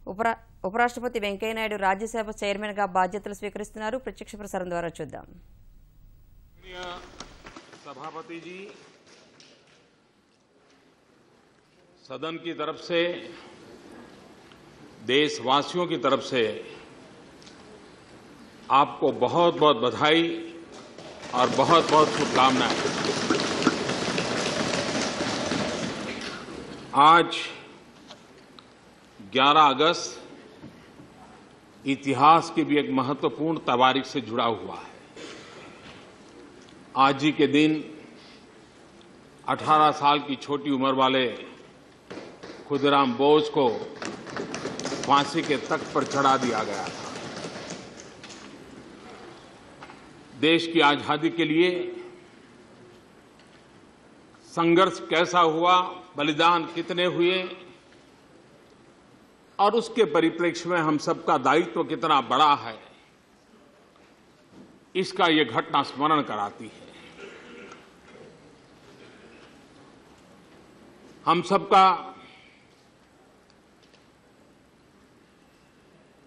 ఉపరాష్ట్రపతి వెంకయ్యనాయుడు రాజ్యసభ చైర్మన్ గా బాధ్యతలు స్వీకరిస్తున్నారు. ప్రత్యక్ష ప్రసారం ద్వారా చూద్దాం. सभापति जी, सदन की तरफ से, देशवासियों की तरफ से आपको बहुत बहुत बधाई और बहुत बहुत शुभकामनाएं। आज 11 अगस्त इतिहास की भी एक महत्वपूर्ण तारीख से जुड़ा हुआ है। आज ही के दिन 18 साल की छोटी उम्र वाले खुदीराम बोस को फांसी के तख्त पर चढ़ा दिया गया था। देश की आजादी के लिए संघर्ष कैसा हुआ, बलिदान कितने हुए और उसके परिप्रेक्ष्य में हम सबका दायित्व कितना बड़ा है, इसका ये घटना स्मरण कराती है। हम सबका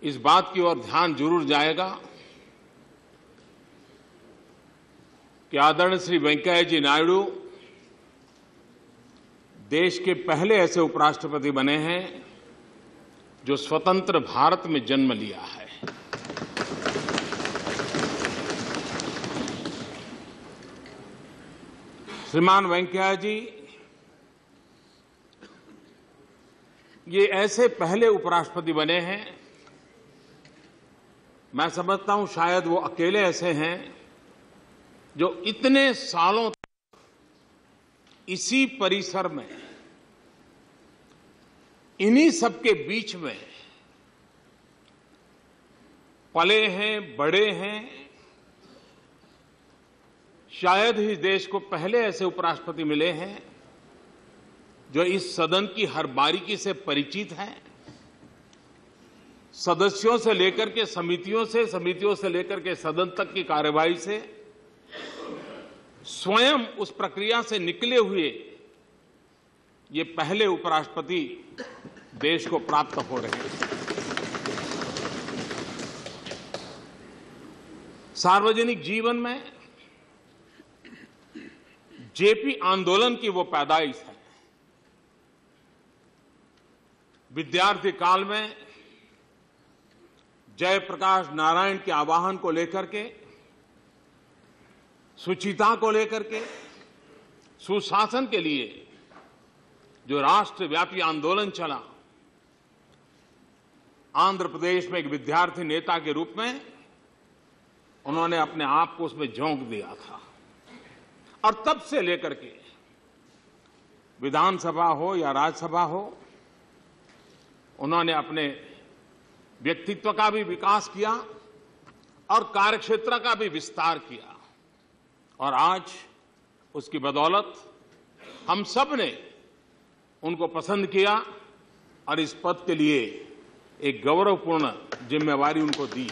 इस बात की ओर ध्यान जरूर जाएगा कि आदरणीय श्री वेंकैया जी नायडू देश के पहले ऐसे उपराष्ट्रपति बने हैं जो स्वतंत्र भारत में जन्म लिया है। श्रीमान वेंकैया जी ये ऐसे पहले उपराष्ट्रपति बने हैं, मैं समझता हूं शायद वो अकेले ऐसे हैं जो इतने सालों तक इसी परिसर में, इन्हीं सबके बीच में पले हैं, बड़े हैं। शायद ही देश को पहले ऐसे उपराष्ट्रपति मिले हैं जो इस सदन की हर बारीकी से परिचित हैं, सदस्यों से लेकर के समितियों से लेकर के सदन तक की कार्यवाही से स्वयं उस प्रक्रिया से निकले हुए ये पहले उपराष्ट्रपति देश को प्राप्त हो रहे हैं। सार्वजनिक जीवन में जेपी आंदोलन की वो पैदाइश है। विद्यार्थी काल में जयप्रकाश नारायण के आह्वान को लेकर के, शुचिता को लेकर के, सुशासन के लिए जो राष्ट्रव्यापी आंदोलन चला, आंध्र प्रदेश में एक विद्यार्थी नेता के रूप में उन्होंने अपने आप को उसमें झोंक दिया था और तब से लेकर के विधानसभा हो या राज्यसभा हो, उन्होंने अपने व्यक्तित्व का भी विकास किया और कार्यक्षेत्र का भी विस्तार किया और आज उसकी बदौलत हम सब ने उनको पसंद किया और इस पद के लिए एक गौरवपूर्ण जिम्मेवारी उनको दी।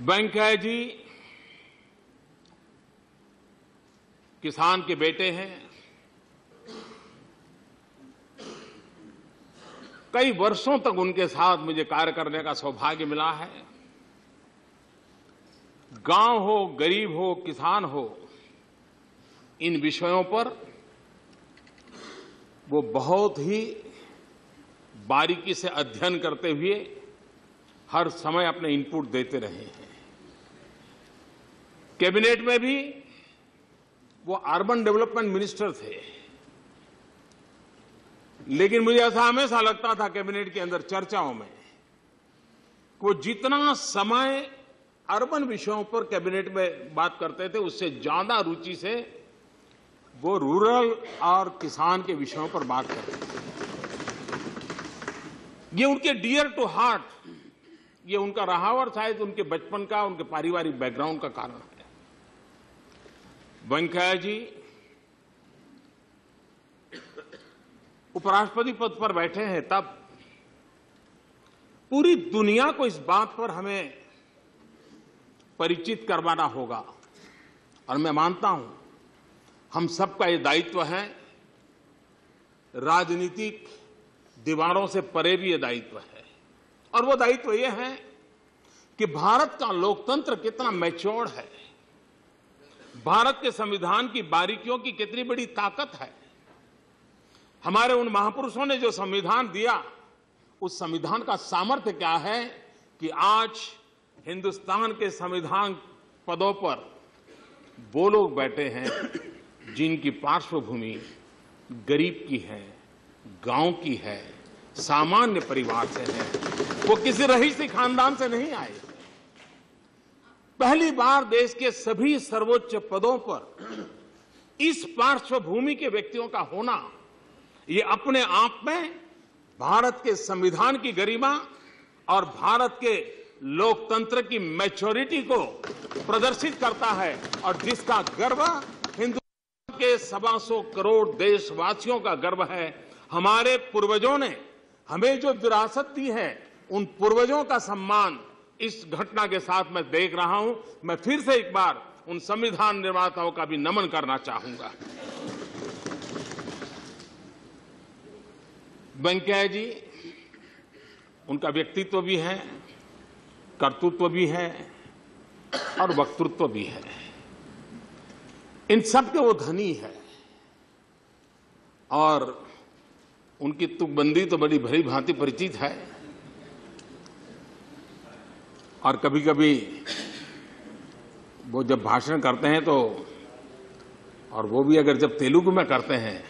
वेंकैया जी किसान के बेटे हैं। कई वर्षों तक उनके साथ मुझे कार्य करने का सौभाग्य मिला है। गांव हो, गरीब हो, किसान हो, इन विषयों पर वो बहुत ही बारीकी से अध्ययन करते हुए हर समय अपने इनपुट देते रहे हैं। कैबिनेट में भी वो अर्बन डेवलपमेंट मिनिस्टर थे, लेकिन मुझे ऐसा हमेशा लगता था कैबिनेट के अंदर चर्चाओं में वो जितना समय अर्बन विषयों पर कैबिनेट में बात करते थे उससे ज्यादा रुचि से वो रूरल और किसान के विषयों पर बात करते थे। ये उनके डियर टू हार्ट, ये उनका रहा और शायद उनके बचपन का, उनके पारिवारिक बैकग्राउंड का कारण है। वेंकैया जी उपराष्ट्रपति पद पर बैठे हैं तब पूरी दुनिया को इस बात पर हमें परिचित करवाना होगा और मैं मानता हूं हम सबका ये दायित्व है राजनीतिक दीवारों से परे भी ये दायित्व है। और वो दायित्व ये है कि भारत का लोकतंत्र कितना मैच्योर्ड है, भारत के संविधान की बारीकियों की कितनी बड़ी ताकत है। हमारे उन महापुरुषों ने जो संविधान दिया, उस संविधान का सामर्थ्य क्या है कि आज हिंदुस्तान के संविधान पदों पर वो लोग बैठे हैं जिनकी पार्श्वभूमि गरीब की है, गांव की है, सामान्य परिवार से है। वो किसी रईसी खानदान से नहीं आए। पहली बार देश के सभी सर्वोच्च पदों पर इस पार्श्वभूमि के व्यक्तियों का होना, ये अपने आप में भारत के संविधान की गरिमा और भारत के लोकतंत्र की मैच्योरिटी को प्रदर्शित करता है और जिसका गर्व हिंदुस्तान के 125 करोड़ देशवासियों का गर्व है। हमारे पूर्वजों ने हमें जो विरासत दी है, उन पूर्वजों का सम्मान इस घटना के साथ मैं देख रहा हूं। मैं फिर से एक बार उन संविधान निर्माताओं का भी नमन करना चाहूंगा। वेंकैया जी, उनका व्यक्तित्व भी है, कर्तृत्व भी है और वक्तृत्व भी है। इन सब के वो धनी है और उनकी तुकबंदी तो बड़ी भली भांति परिचित है। और कभी कभी वो जब भाषण करते हैं तो, और वो भी अगर जब तेलुगु में करते हैं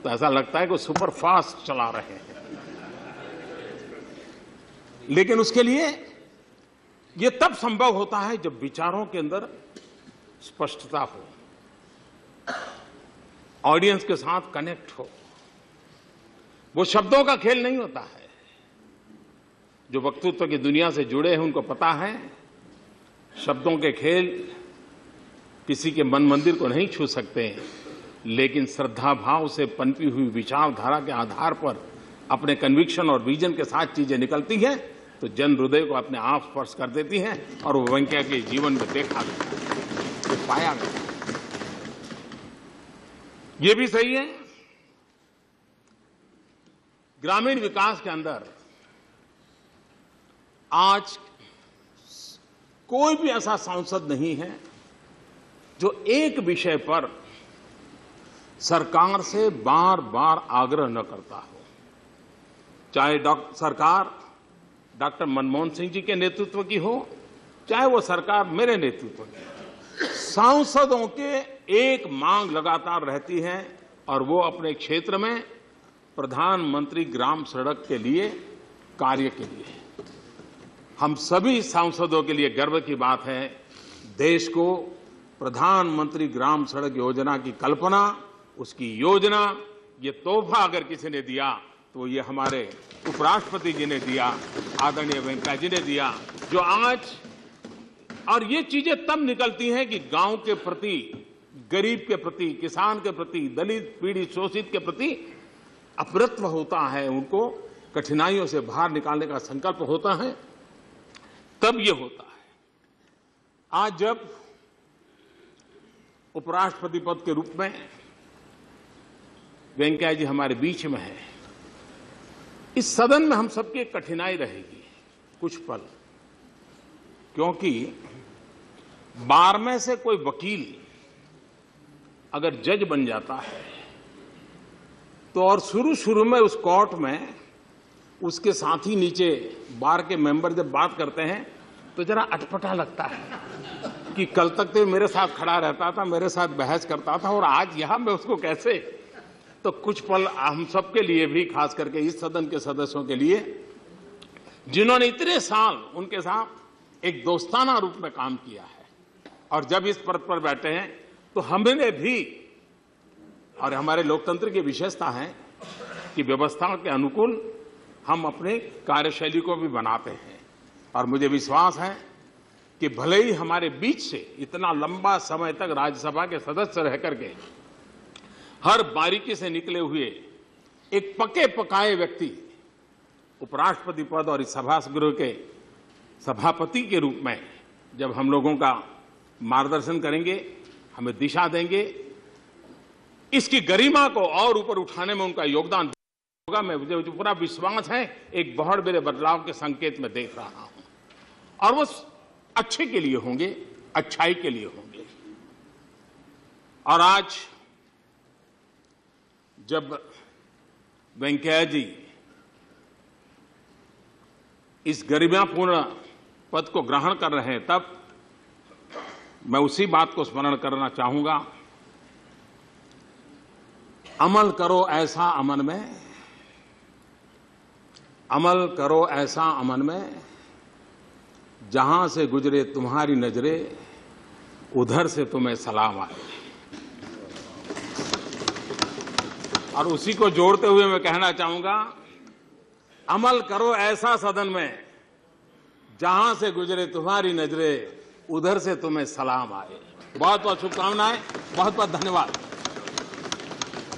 तो ऐसा लगता है कि सुपर फास्ट चला रहे हैं। लेकिन उसके लिए ये तब संभव होता है जब विचारों के अंदर स्पष्टता हो, ऑडियंस के साथ कनेक्ट हो। वो शब्दों का खेल नहीं होता है। जो वक्तृत्व की दुनिया से जुड़े हैं उनको पता है, शब्दों के खेल किसी के मन मंदिर को नहीं छू सकते, लेकिन श्रद्धा भाव से पनपी हुई विचारधारा के आधार पर अपने कन्विक्शन और विजन के साथ चीजें निकलती हैं तो जन हृदय को अपने आप स्पर्श कर देती हैं। और वो वेंकैया के जीवन में देखा गया, वो पाया गया। ये भी सही है, ग्रामीण विकास के अंदर आज कोई भी ऐसा सांसद नहीं है जो एक विषय पर सरकार से बार बार आग्रह न करता हो। चाहे सरकार डॉक्टर मनमोहन सिंह जी के नेतृत्व की हो, चाहे वो सरकार मेरे नेतृत्व की। सांसदों के एक मांग लगातार रहती है और वो अपने क्षेत्र में प्रधानमंत्री ग्राम सड़क के लिए, कार्य के लिए। हम सभी सांसदों के लिए गर्व की बात है, देश को प्रधानमंत्री ग्राम सड़क योजना की कल्पना, उसकी योजना, ये तोहफा अगर किसी ने दिया तो ये हमारे उपराष्ट्रपति जी ने दिया, आदरणीय वेंकैया जी ने दिया। जो आज, और ये चीजें तब निकलती हैं कि गांव के प्रति, गरीब के प्रति, किसान के प्रति, दलित पीड़ित शोषित के प्रति अपरत्व होता है, उनको कठिनाइयों से बाहर निकालने का संकल्प होता है, तब ये होता है। आज जब उपराष्ट्रपति पद के रूप में वेंकैया जी हमारे बीच में है, इस सदन में हम सबकी कठिनाई रहेगी कुछ पल, क्योंकि बार में से कोई वकील अगर जज बन जाता है तो और शुरू में उस कोर्ट में उसके साथी नीचे बार के मेंबर जब बात करते हैं तो जरा अटपटा लगता है कि कल तक तो मेरे साथ खड़ा रहता था, मेरे साथ बहस करता था और आज यहां मैं उसको कैसे। तो कुछ पल हम सबके लिए भी, खास करके इस सदन के सदस्यों के लिए, जिन्होंने इतने साल उनके साथ एक दोस्ताना रूप में काम किया है और जब इस पद पर बैठे हैं तो हमने भी, और हमारे लोकतंत्र की विशेषता है कि व्यवस्था के अनुकूल हम अपने कार्यशैली को भी बनाते हैं। और मुझे विश्वास है कि भले ही हमारे बीच से इतना लंबा समय तक राज्यसभा के सदस्य रह करके हर बारीकी से निकले हुए एक पके पकाए व्यक्ति उपराष्ट्रपति पद और इस सभागृह के सभापति के रूप में जब हम लोगों का मार्गदर्शन करेंगे, हमें दिशा देंगे, इसकी गरिमा को और ऊपर उठाने में उनका योगदान होगा। मुझे पूरा विश्वास है एक बहुत बड़े बदलाव के संकेत में देख रहा हूं और वो अच्छे के लिए होंगे, अच्छाई के लिए होंगे। और आज जब वेंकैया जी इस गरिमापूर्ण पद को ग्रहण कर रहे हैं, तब मैं उसी बात को स्मरण करना चाहूंगा, अमल करो ऐसा अमन में, अमल करो ऐसा अमन में, जहां से गुजरे तुम्हारी नजरें उधर से तुम्हें सलाम आए। और उसी को जोड़ते हुए मैं कहना चाहूंगा, अमल करो ऐसा सदन में जहां से गुजरे तुम्हारी नजरें उधर से तुम्हें सलाम आए। बहुत बहुत शुभकामनाएं, बहुत बहुत धन्यवाद।